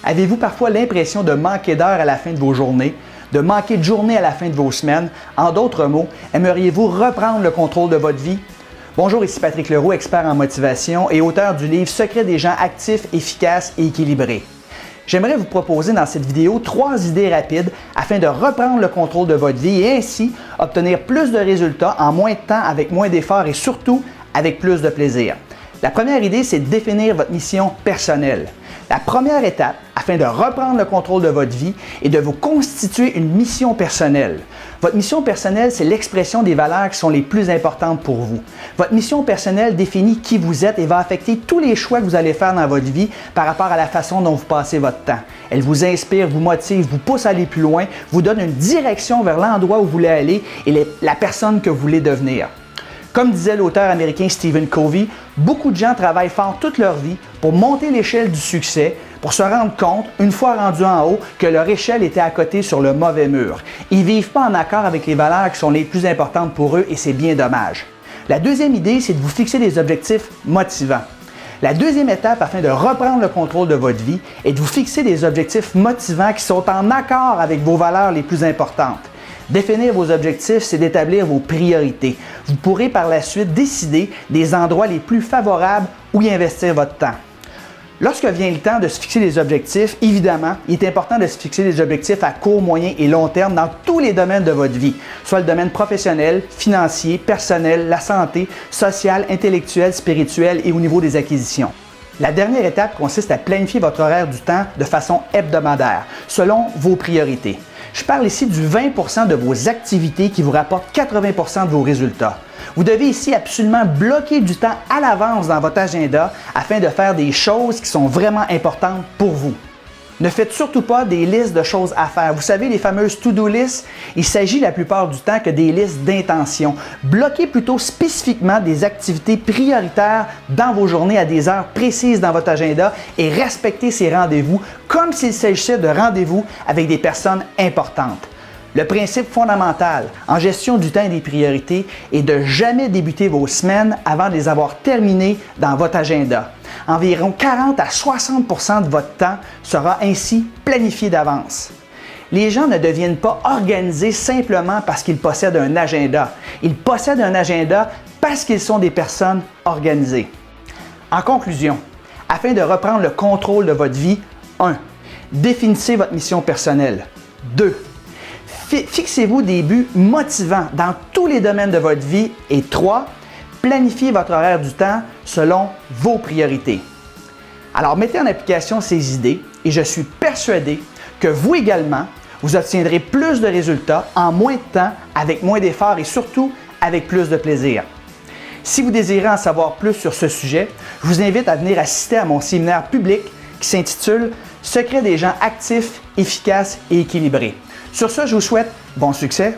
Avez-vous parfois l'impression de manquer d'heures à la fin de vos journées, de manquer de journées à la fin de vos semaines? En d'autres mots, aimeriez-vous reprendre le contrôle de votre vie? Bonjour, ici Patrick Leroux, expert en motivation et auteur du livre Secret des gens actifs, efficaces et équilibrés. J'aimerais vous proposer dans cette vidéo 3 idées rapides afin de reprendre le contrôle de votre vie et ainsi obtenir plus de résultats en moins de temps avec moins d'efforts et surtout avec plus de plaisir. La première idée, c'est de définir votre mission personnelle. La première étape, afin de reprendre le contrôle de votre vie, est de vous constituer une mission personnelle. Votre mission personnelle, c'est l'expression des valeurs qui sont les plus importantes pour vous. Votre mission personnelle définit qui vous êtes et va affecter tous les choix que vous allez faire dans votre vie par rapport à la façon dont vous passez votre temps. Elle vous inspire, vous motive, vous pousse à aller plus loin, vous donne une direction vers l'endroit où vous voulez aller et la personne que vous voulez devenir. Comme disait l'auteur américain Stephen Covey, beaucoup de gens travaillent fort toute leur vie pour monter l'échelle du succès, pour se rendre compte, une fois rendus en haut, que leur échelle était à côté sur le mauvais mur. Ils ne vivent pas en accord avec les valeurs qui sont les plus importantes pour eux et c'est bien dommage. La deuxième idée, c'est de vous fixer des objectifs motivants. La deuxième étape afin de reprendre le contrôle de votre vie est de vous fixer des objectifs motivants qui sont en accord avec vos valeurs les plus importantes. Définir vos objectifs, c'est d'établir vos priorités. Vous pourrez par la suite décider des endroits les plus favorables où y investir votre temps. Lorsque vient le temps de se fixer des objectifs, évidemment, il est important de se fixer des objectifs à court, moyen et long terme dans tous les domaines de votre vie, soit le domaine professionnel, financier, personnel, la santé, social, intellectuel, spirituel et au niveau des acquisitions. La dernière étape consiste à planifier votre horaire du temps de façon hebdomadaire, selon vos priorités. Je parle ici du 20% de vos activités qui vous rapportent 80% de vos résultats. Vous devez ici absolument bloquer du temps à l'avance dans votre agenda afin de faire des choses qui sont vraiment importantes pour vous. Ne faites surtout pas des listes de choses à faire. Vous savez, les fameuses to-do lists, il s'agit la plupart du temps que des listes d'intentions. Bloquez plutôt spécifiquement des activités prioritaires dans vos journées à des heures précises dans votre agenda et respectez ces rendez-vous comme s'il s'agissait de rendez-vous avec des personnes importantes. Le principe fondamental en gestion du temps et des priorités est de jamais débuter vos semaines avant de les avoir terminées dans votre agenda. Environ 40 à 60% de votre temps sera ainsi planifié d'avance. Les gens ne deviennent pas organisés simplement parce qu'ils possèdent un agenda. Ils possèdent un agenda parce qu'ils sont des personnes organisées. En conclusion, afin de reprendre le contrôle de votre vie, 1. Définissez votre mission personnelle. 2. Fixez-vous des buts motivants dans tous les domaines de votre vie. Et 3. Planifiez votre horaire du temps selon vos priorités. Alors, mettez en application ces idées et je suis persuadé que vous également, vous obtiendrez plus de résultats en moins de temps, avec moins d'efforts et surtout avec plus de plaisir. Si vous désirez en savoir plus sur ce sujet, je vous invite à venir assister à mon séminaire public qui s'intitule « Secret des gens actifs, efficaces et équilibrés ». Sur ce, je vous souhaite bon succès